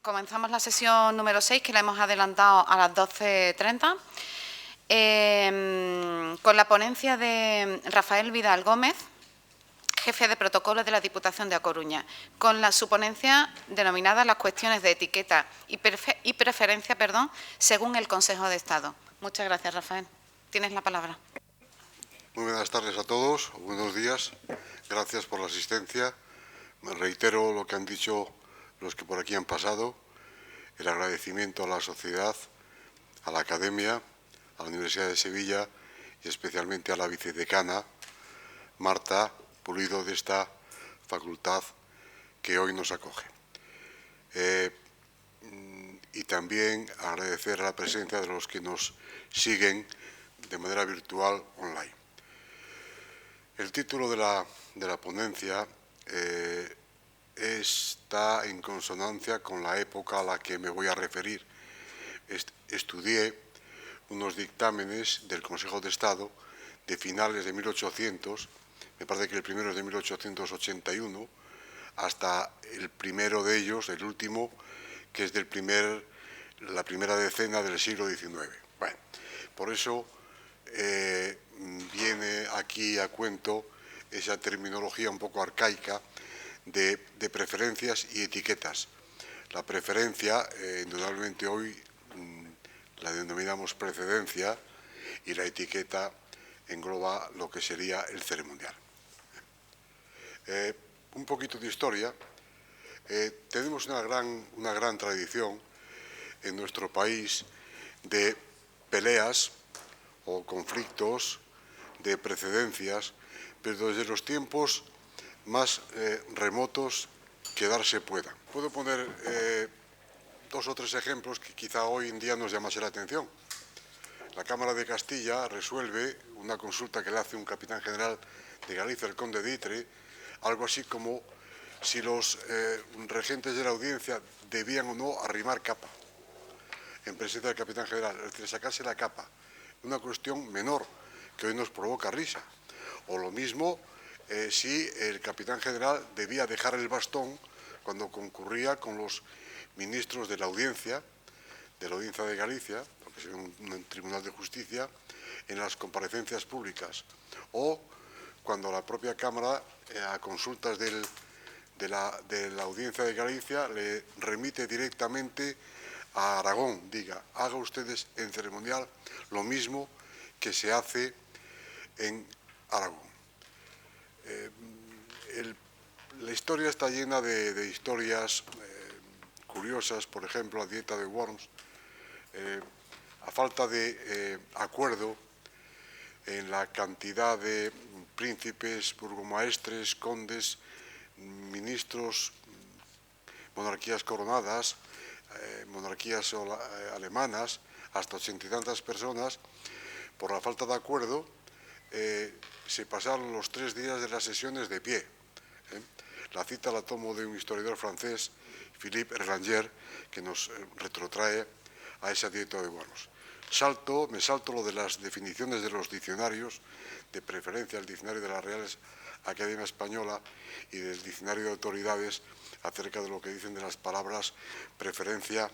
Comenzamos la sesión número 6, que la hemos adelantado a las 12:30, con la ponencia de Rafael Vidal Gómez, jefe de protocolo de la Diputación de A Coruña, con su ponencia denominada Las cuestiones de etiqueta y preferencia, según el Consejo de Estado. Muchas gracias, Rafael. Tienes la palabra. Muy buenas tardes a todos, buenos días. Gracias por la asistencia. Me reitero lo que han dicho los que por aquí han pasado, el agradecimiento a la sociedad, a la Academia, a la Universidad de Sevilla y especialmente a la vicedecana, Marta Pulido, de esta facultad que hoy nos acoge. Y también agradecer la presencia de los que nos siguen de manera virtual online. El título de la ponencia está en consonancia con la época a la que me voy a referir. Estudié unos dictámenes del Consejo de Estado de finales de 1800, me parece que el primero es de 1881, hasta el primero de ellos, el último, que es la primera decena del siglo XIX. Bueno, por eso viene aquí a cuento esa terminología un poco arcaica de preferencias y etiquetas. La preferencia, indudablemente hoy la denominamos precedencia, y la etiqueta engloba lo que sería el ceremonial. Un poquito de historia. Tenemos una gran tradición en nuestro país de peleas o conflictos, de precedencias, pero desde los tiempos más remotos que darse pueda. Puedo poner dos o tres ejemplos que quizá hoy en día nos llamase la atención. La Cámara de Castilla resuelve una consulta que le hace un capitán general de Galicia, el conde de Itre, algo así como si los regentes de la audiencia debían o no arrimar capa en presencia del capitán general, es decir, sacarse la capa. Una cuestión menor que hoy nos provoca risa. O lo mismo si el capitán general debía dejar el bastón cuando concurría con los ministros de la audiencia de Galicia, porque es un tribunal de justicia, en las comparecencias públicas, o cuando la propia Cámara, a consultas de la audiencia de Galicia, le remite directamente a Aragón, diga, haga ustedes en ceremonial lo mismo que se hace en Aragón. La historia está llena de historias curiosas, por ejemplo, la dieta de Worms. A falta de acuerdo en la cantidad de príncipes, burgomaestres, condes, ministros, monarquías coronadas, monarquías alemanas, hasta 80 y tantas personas, por la falta de acuerdo, se pasaron los 3 días de las sesiones de pie. La cita la tomo de un historiador francés, Philippe Erlanger, que nos retrotrae a esa dieta de Worms. Me salto lo de las definiciones de los diccionarios, de preferencia el diccionario de la Real Academia Española y del diccionario de autoridades, acerca de lo que dicen de las palabras preferencia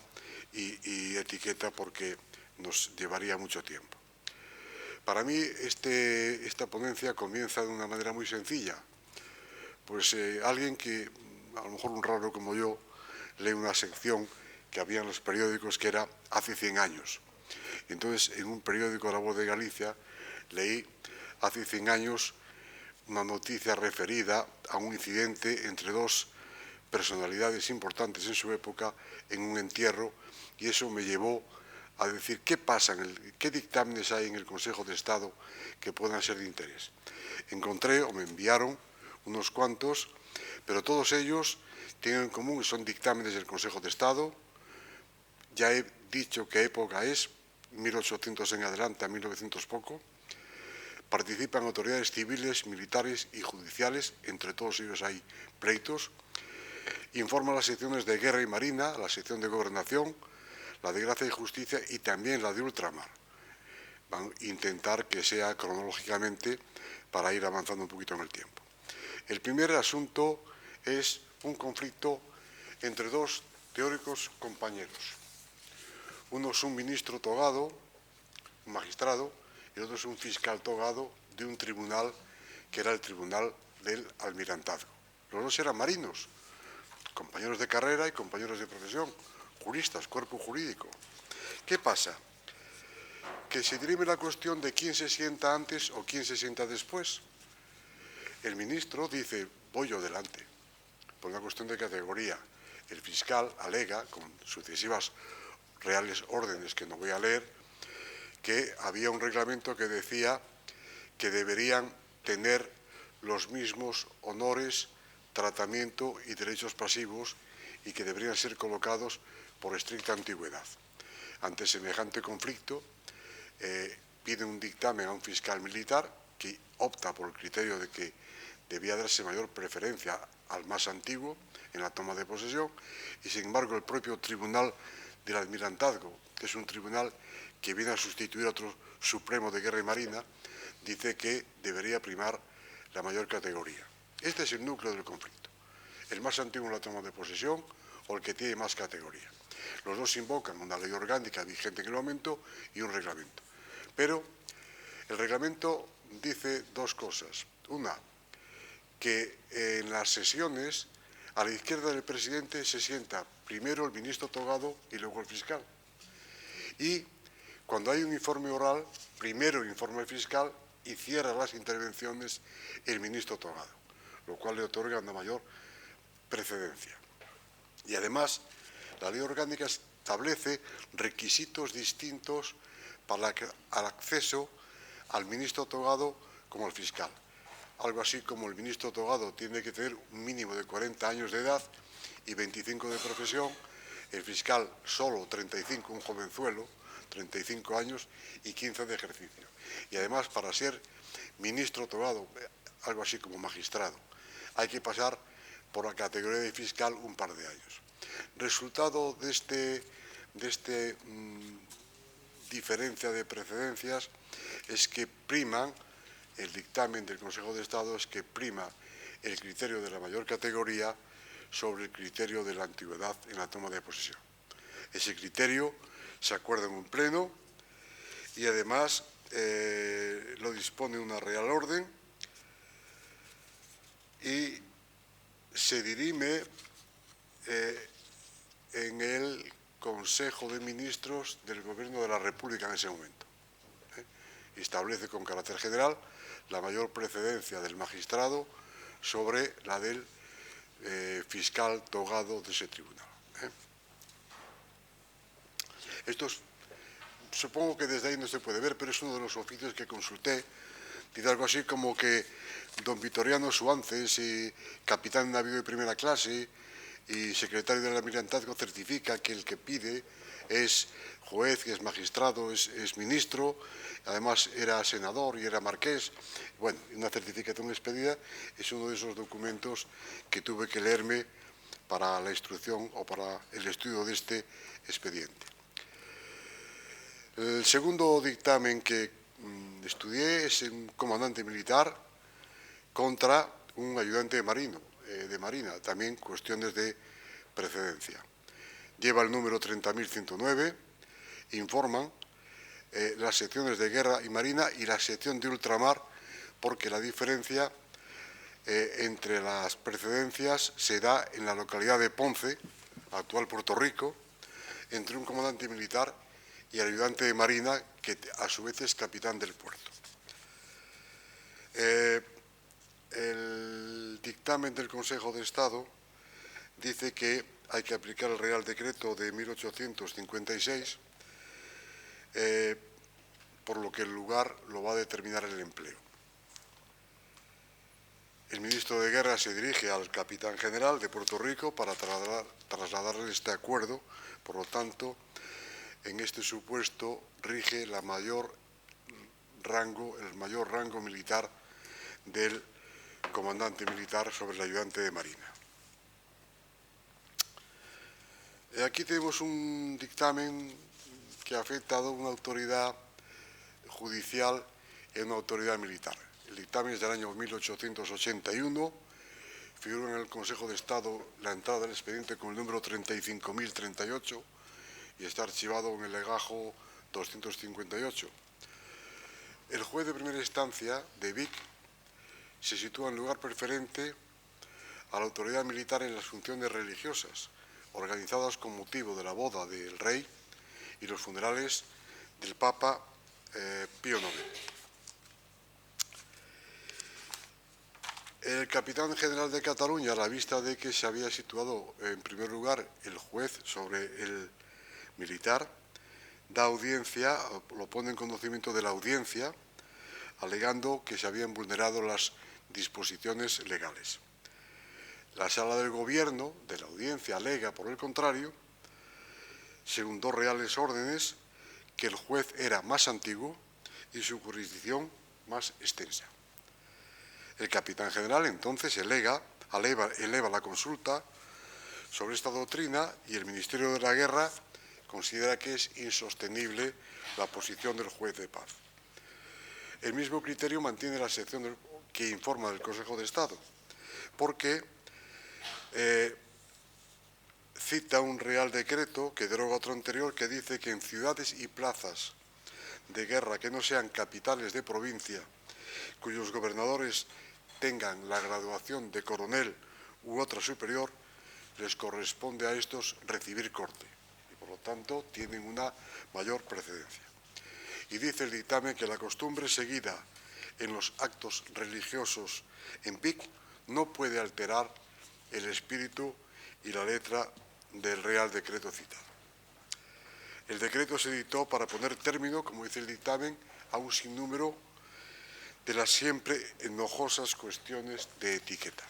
y etiqueta, porque nos llevaría mucho tiempo. Para mí esta ponencia comienza de una manera muy sencilla. Pues alguien que, a lo mejor un raro como yo, lee una sección que había en los periódicos que era hace 100 años. Y entonces, en un periódico, La Voz de Galicia, leí hace 100 años una noticia referida a un incidente entre dos personalidades importantes en su época en un entierro, y eso me llevó a decir qué pasa, qué dictámenes hay en el Consejo de Estado que puedan ser de interés. Encontré, o me enviaron, unos cuantos, pero todos ellos tienen en común, son dictámenes del Consejo de Estado. Ya he dicho qué época es, 1800 en adelante a 1900 poco. Participan autoridades civiles, militares y judiciales, entre todos ellos hay pleitos. Informa las secciones de Guerra y Marina, la sección de Gobernación, la de Gracia y Justicia y también la de Ultramar. Van a intentar que sea cronológicamente para ir avanzando un poquito en el tiempo. El primer asunto es un conflicto entre dos teóricos compañeros. Uno es un ministro togado, un magistrado, y el otro es un fiscal togado de un tribunal que era el Tribunal del Almirantazgo. Los dos eran marinos, compañeros de carrera y compañeros de profesión, juristas, cuerpo jurídico. ¿Qué pasa? Que se dirime la cuestión de quién se sienta antes o quién se sienta después. El ministro dice, voy yo delante, por una cuestión de categoría. El fiscal alega, con sucesivas reales órdenes que no voy a leer, que había un reglamento que decía que deberían tener los mismos honores, tratamiento y derechos pasivos y que deberían ser colocados por estricta antigüedad. Ante semejante conflicto, pide un dictamen a un fiscal militar que opta por el criterio de que debía darse mayor preferencia al más antiguo en la toma de posesión y, sin embargo, el propio Tribunal del Almirantazgo, que es un tribunal que viene a sustituir a otro Supremo de Guerra y Marina, dice que debería primar la mayor categoría. Este es el núcleo del conflicto. El más antiguo en la toma de posesión o el que tiene más categoría. Los dos invocan una ley orgánica vigente en el momento y un reglamento. Pero el reglamento dice dos cosas. Una, que en las sesiones a la izquierda del presidente se sienta primero el ministro togado y luego el fiscal. Y cuando hay un informe oral, primero informa el fiscal y cierra las intervenciones el ministro togado, lo cual le otorga una mayor precedencia. Y además, la ley orgánica establece requisitos distintos para el acceso al ministro togado como al fiscal. Algo así como el ministro togado tiene que tener un mínimo de 40 años de edad y 25 de profesión, el fiscal solo 35, un jovenzuelo, 35 años y 15 de ejercicio. Y además, para ser ministro togado, algo así como magistrado, hay que pasar por la categoría de fiscal un par de años. Resultado de esta diferencia de precedencias es que priman, el dictamen del Consejo de Estado es que prima el criterio de la mayor categoría sobre el criterio de la antigüedad en la toma de posesión. Ese criterio se acuerda en un pleno y además lo dispone una Real Orden y se dirime en el Consejo de Ministros del Gobierno de la República en ese momento. Establece con carácter general la mayor precedencia del magistrado sobre la del fiscal togado de ese tribunal. Esto supongo que desde ahí no se puede ver, pero es uno de los oficios que consulté. Dice algo así como que don Vitoriano Suances, capitán de navío de primera clase y secretario del Almirantazgo, certifica que el que pide es juez, que es magistrado, es ministro, además era senador y era marqués. Bueno, una certificación expedida es uno de esos documentos que tuve que leerme para la instrucción o para el estudio de este expediente. El segundo dictamen que estudié es un comandante militar contra un ayudante marino, de marina, también cuestiones de precedencia. Lleva el número 30.109, informan las secciones de guerra y marina y la sección de ultramar, porque la diferencia entre las precedencias se da en la localidad de Ponce, actual Puerto Rico, entre un comandante militar y el ayudante de marina, que a su vez es capitán del puerto. El dictamen del Consejo de Estado dice que hay que aplicar el Real Decreto de 1856, por lo que el lugar lo va a determinar el empleo. El ministro de Guerra se dirige al capitán general de Puerto Rico para trasladarle este acuerdo. Por lo tanto, en este supuesto rige el mayor rango militar del comandante militar sobre el ayudante de marina. Aquí tenemos un dictamen que ha afectado a una autoridad judicial y a una autoridad militar. El dictamen es del año 1881, figura en el Consejo de Estado la entrada del expediente con el número 35.038 y está archivado en el legajo 258. El juez de primera instancia de Vic se sitúa en lugar preferente a la autoridad militar en las funciones religiosas organizadas con motivo de la boda del rey y los funerales del Papa Pío IX. El capitán general de Cataluña, a la vista de que se había situado en primer lugar el juez sobre el militar, da audiencia, lo pone en conocimiento de la audiencia, alegando que se habían vulnerado las disposiciones legales. La sala del gobierno de la audiencia alega, por el contrario, según dos reales órdenes, que el juez era más antiguo y su jurisdicción más extensa. El capitán general entonces eleva la consulta sobre esta doctrina y el Ministerio de la Guerra considera que es insostenible la posición del juez de paz. El mismo criterio mantiene la sección que informa del Consejo de Estado, porque cita un real decreto que deroga otro anterior que dice que en ciudades y plazas de guerra que no sean capitales de provincia, cuyos gobernadores tengan la graduación de coronel u otra superior, les corresponde a estos recibir corte y, por lo tanto, tienen una mayor precedencia. Y dice el dictamen que la costumbre seguida en los actos religiosos en Vic no puede alterar el espíritu y la letra del Real Decreto citado. El decreto se dictó para poner término, como dice el dictamen, a un sinnúmero de las siempre enojosas cuestiones de etiqueta.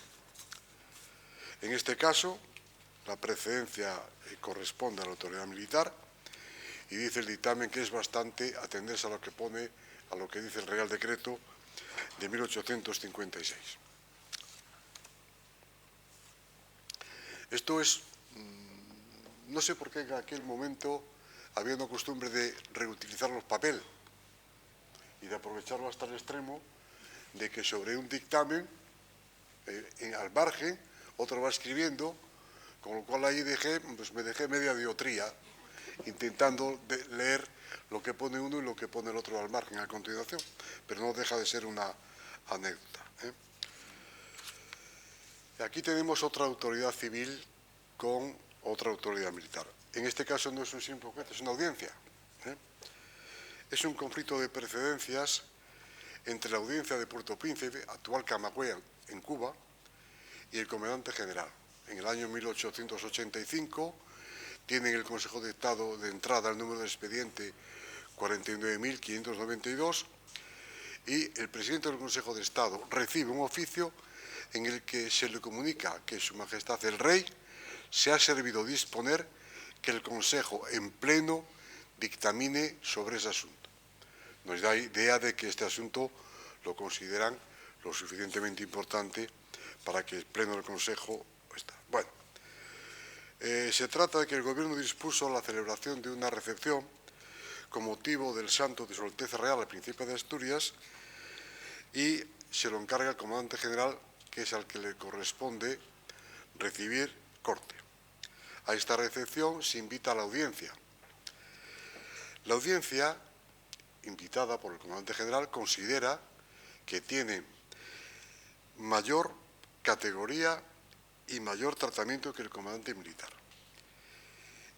En este caso, la precedencia corresponde a la autoridad militar y dice el dictamen que es bastante atenderse a lo que pone, a lo que dice el Real Decreto de 1856. Esto es, no sé por qué en aquel momento había una costumbre de reutilizar los papeles y de aprovecharlo hasta el extremo de que sobre un dictamen, al margen, otro va escribiendo, con lo cual ahí me dejé media diotría, intentando leer lo que pone uno y lo que pone el otro al margen a continuación, pero no deja de ser una anécdota. Aquí tenemos otra autoridad civil con otra autoridad militar. En este caso no es un simple juez, es una audiencia. Es un conflicto de precedencias entre la audiencia de Puerto Príncipe, actual Camagüey en Cuba, y el comandante general. En el año 1885 tienen el Consejo de Estado de entrada el número de expediente 49.592 y el presidente del Consejo de Estado recibe un oficio en el que se le comunica que Su Majestad el Rey se ha servido disponer que el Consejo en pleno dictamine sobre ese asunto. Nos da idea de que este asunto lo consideran lo suficientemente importante para que el pleno del Consejo está. Bueno, se trata de que el Gobierno dispuso la celebración de una recepción con motivo del santo de Su Alteza Real, el Príncipe de Asturias, y se lo encarga el comandante general, que es al que le corresponde recibir corte. A esta recepción se invita a la audiencia. La audiencia, invitada por el comandante general, considera que tiene mayor categoría y mayor tratamiento que el comandante militar,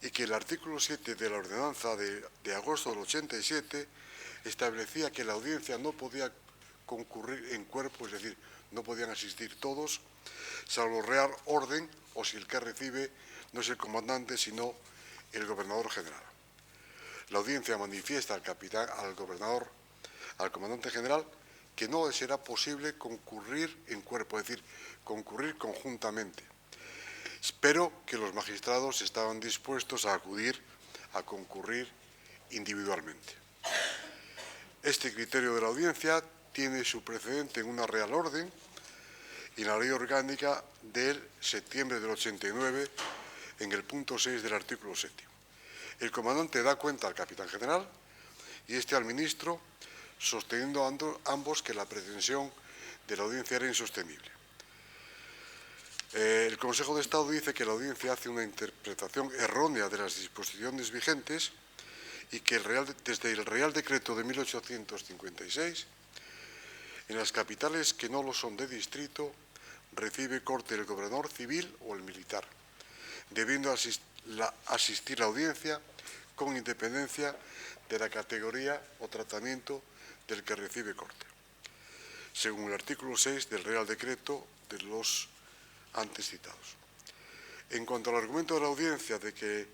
y que el artículo 7 de la ordenanza de agosto del 87 establecía que la audiencia no podía concurrir en cuerpo, es decir, no podían asistir todos, salvo real orden o si el que recibe no es el comandante, sino el gobernador general. La audiencia manifiesta al comandante general, que no será posible concurrir en cuerpo, es decir, concurrir conjuntamente, pero que los magistrados estaban dispuestos a acudir a concurrir individualmente. Este criterio de la audiencia tiene su precedente en una real orden y en la ley orgánica del septiembre del 89, en el punto 6 del artículo 7. El comandante da cuenta al capitán general y este al ministro, sosteniendo ambos que la pretensión de la audiencia era insostenible. El Consejo de Estado dice que la Audiencia hace una interpretación errónea de las disposiciones vigentes y que desde el Real Decreto de 1856, en las capitales que no lo son de distrito, recibe corte el gobernador civil o el militar, debiendo asistir la audiencia con independencia de la categoría o tratamiento del que recibe corte, según el artículo 6 del Real Decreto de los antes citados. En cuanto al argumento de la audiencia de que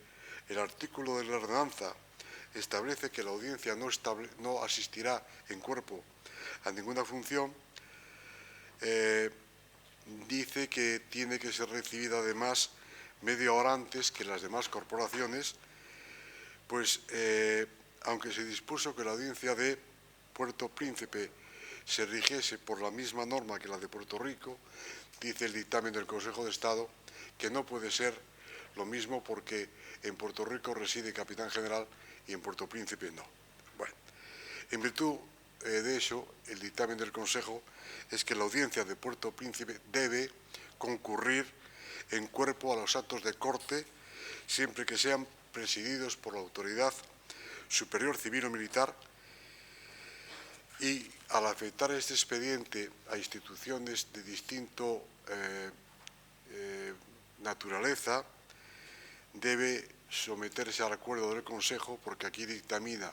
el artículo de la ordenanza establece que la audiencia no asistirá en cuerpo a ninguna función, dice que tiene que ser recibida además media hora antes que las demás corporaciones, pues aunque se dispuso que la audiencia de Puerto Príncipe se rigiese por la misma norma que la de Puerto Rico, dice el dictamen del Consejo de Estado que no puede ser lo mismo porque en Puerto Rico reside capitán general y en Puerto Príncipe no. Bueno, en virtud de eso, el dictamen del Consejo es que la audiencia de Puerto Príncipe debe concurrir en cuerpo a los actos de corte siempre que sean presididos por la autoridad superior civil o militar, y al afectar este expediente a instituciones de distinto naturaleza, debe someterse al acuerdo del Consejo, porque aquí dictamina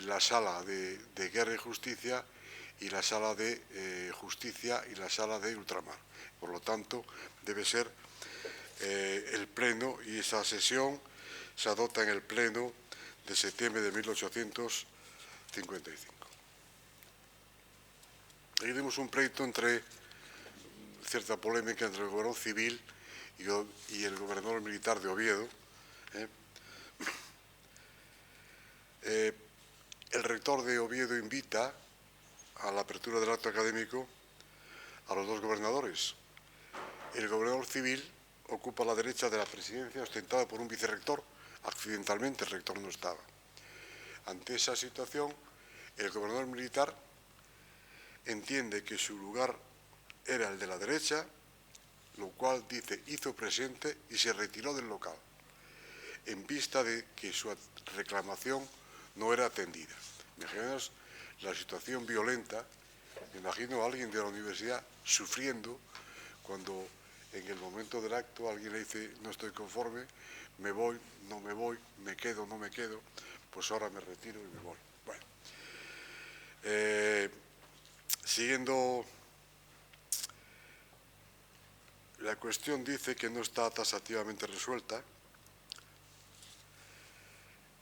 la Sala de Guerra y Justicia y la Sala de Justicia y la Sala de Ultramar. Por lo tanto, debe ser el Pleno, y esa sesión se adopta en el Pleno de septiembre de 1855. Ahí tenemos un pleito cierta polémica entre el gobernador civil y el gobernador militar de Oviedo. El rector de Oviedo invita a la apertura del acto académico a los dos gobernadores. El gobernador civil ocupa la derecha de la presidencia, ostentada por un vicerrector. Accidentalmente el rector no estaba. Ante esa situación, el gobernador militar entiende que su lugar era el de la derecha, lo cual, dice, hizo presente y se retiró del local, en vista de que su reclamación no era atendida. Imaginaos la situación violenta. Me imagino a alguien de la universidad sufriendo cuando en el momento del acto alguien le dice no estoy conforme, me voy, no me voy, me quedo, no me quedo, pues ahora me retiro y me voy. Bueno, siguiendo, la cuestión dice que no está tasativamente resuelta.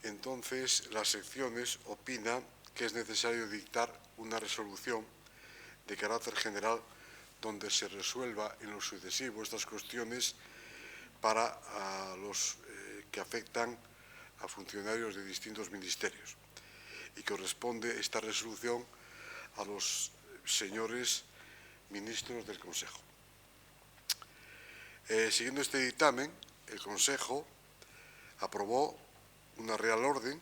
Entonces, las secciones opinan que es necesario dictar una resolución de carácter general donde se resuelva en lo sucesivo estas cuestiones para los que afectan a funcionarios de distintos ministerios, y corresponde esta resolución a los señores ministros del Consejo. Siguiendo este dictamen, el Consejo aprobó una Real Orden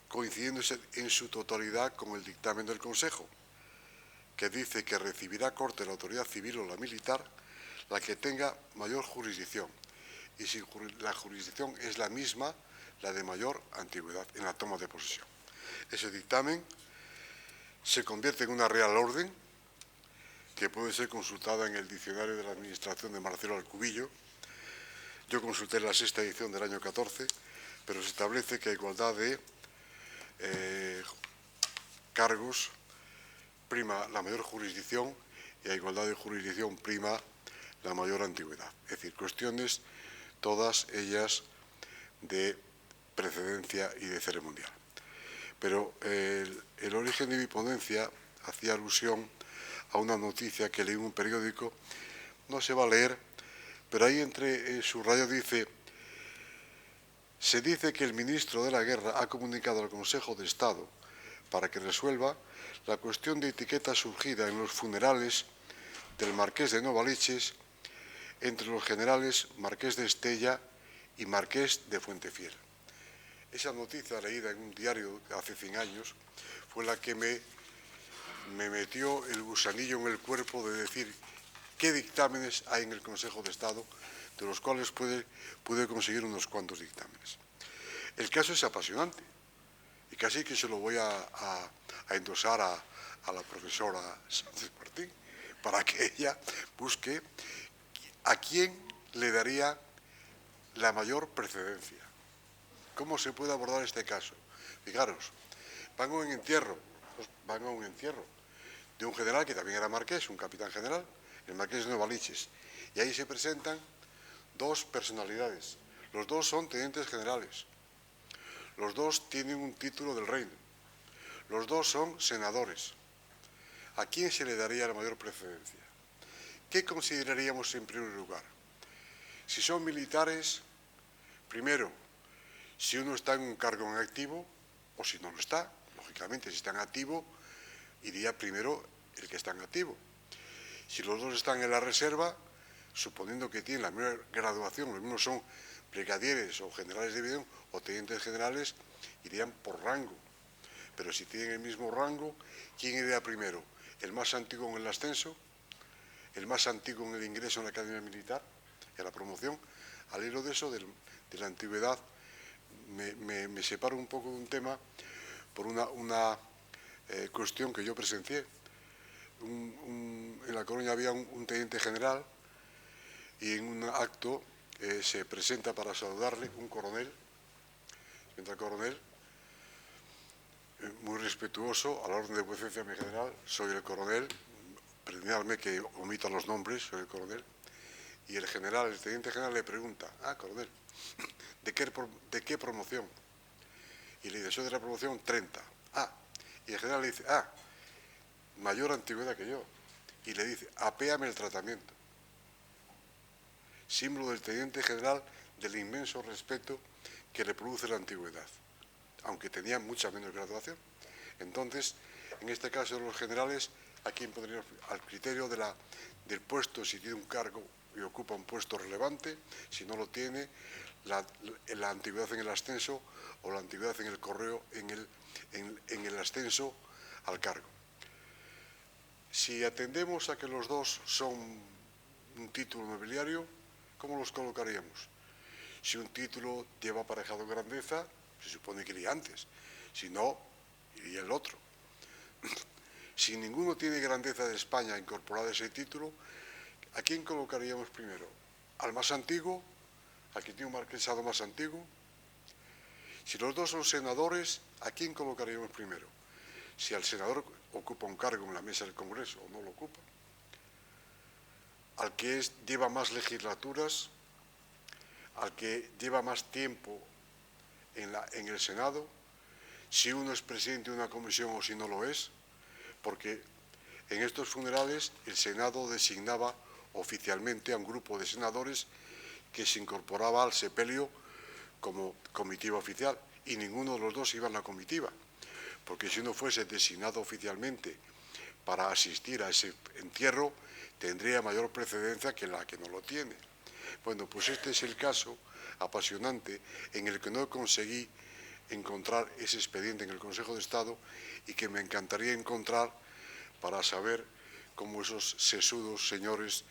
coincidiendo en su totalidad con el dictamen del Consejo, que dice que recibirá corte la autoridad civil o la militar la que tenga mayor jurisdicción, y si la jurisdicción es la misma, la de mayor antigüedad en la toma de posesión. Ese dictamen se convierte en una Real Orden que puede ser consultada en el Diccionario de la Administración de Marcelo Alcubillo. Yo consulté la 6ª edición del año 14, pero se establece que a igualdad de cargos prima la mayor jurisdicción y a igualdad de jurisdicción prima la mayor antigüedad. Es decir, cuestiones todas ellas de precedencia y de ceremonial. Pero el origen de mi ponencia hacía alusión a una noticia que leí en un periódico, no se va a leer, pero ahí entre subrayo dice: se dice que el ministro de la Guerra ha comunicado al Consejo de Estado para que resuelva la cuestión de etiqueta surgida en los funerales del Marqués de Novaliches entre los generales Marqués de Estella y Marqués de Fuentefiel. Esa noticia, leída en un diario de hace 100 años, fue la que me me metió el gusanillo en el cuerpo de decir qué dictámenes hay en el Consejo de Estado, de los cuales pude conseguir unos cuantos dictámenes. El caso es apasionante y casi que se lo voy a endosar a la profesora Sánchez Martín para que ella busque a quién le daría la mayor precedencia. ¿Cómo se puede abordar este caso? Fijaros, van a un entierro de un general que también era marqués, un capitán general, el marqués de Novaliches, y ahí se presentan dos personalidades. Los dos son tenientes generales, los dos tienen un título del reino, los dos son senadores. ¿A quién se le daría la mayor precedencia? ¿Qué consideraríamos en primer lugar? Si son militares, primero, si uno está en un cargo en activo o si no lo está. Lógicamente, si está en activo, iría primero el que está en activo. Si los dos están en la reserva, suponiendo que tienen la misma graduación, los mismos son brigadieres o generales de división o tenientes generales, irían por rango. Pero si tienen el mismo rango, ¿quién iría primero? ¿El más antiguo en el ascenso? ¿El más antiguo en el ingreso en la academia militar? ¿En la promoción? Al hilo de eso, de la antigüedad, me separo un poco de un tema por una cuestión que yo presencié. En La Coruña había un teniente general y en un acto se presenta para saludarle un coronel, entra el coronel, muy respetuoso, a la orden de vuecencia mi general, soy el coronel, perdonadme que omita los nombres, soy el coronel, y el general, el teniente general le pregunta, coronel, ¿de qué promoción? Y le dice, soy de la promoción 30. Y el general le dice, mayor antigüedad que yo. Y le dice, apéame el tratamiento. Símbolo del teniente general del inmenso respeto que le produce la antigüedad, aunque tenía mucha menos graduación. Entonces, en este caso de los generales, ¿a quién pondríamos? Al criterio del puesto, si tiene un cargo y ocupa un puesto relevante, si no lo tiene, la antigüedad en el ascenso o la antigüedad en el correo en el ascenso al cargo. Si atendemos a que los dos son un título nobiliario, ¿cómo los colocaríamos? Si un título lleva aparejado grandeza, se supone que iría antes, si no, iría el otro. Si ninguno tiene grandeza de España incorporada a ese título, ¿a quién colocaríamos primero? ¿Al más antiguo? ¿Al que tiene un marquesado más antiguo? Si los dos son senadores, ¿a quién colocaríamos primero? Si al senador ocupa un cargo en la mesa del Congreso o no lo ocupa. Al que lleva más legislaturas, al que lleva más tiempo en el Senado, si uno es presidente de una comisión o si no lo es, porque en estos funerales el Senado designaba oficialmente a un grupo de senadores que se incorporaba al sepelio como comitiva oficial, y ninguno de los dos iba en la comitiva, porque si uno fuese designado oficialmente para asistir a ese entierro, tendría mayor precedencia que la que no lo tiene. Bueno, pues este es el caso apasionante en el que no conseguí encontrar ese expediente en el Consejo de Estado y que me encantaría encontrar para saber cómo esos sesudos señores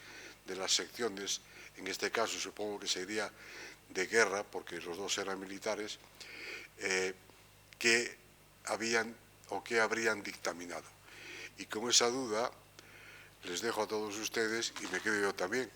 de las secciones, en este caso supongo que sería de guerra, porque los dos eran militares, qué habían o qué habrían dictaminado. Y con esa duda les dejo a todos ustedes y me quedo yo también.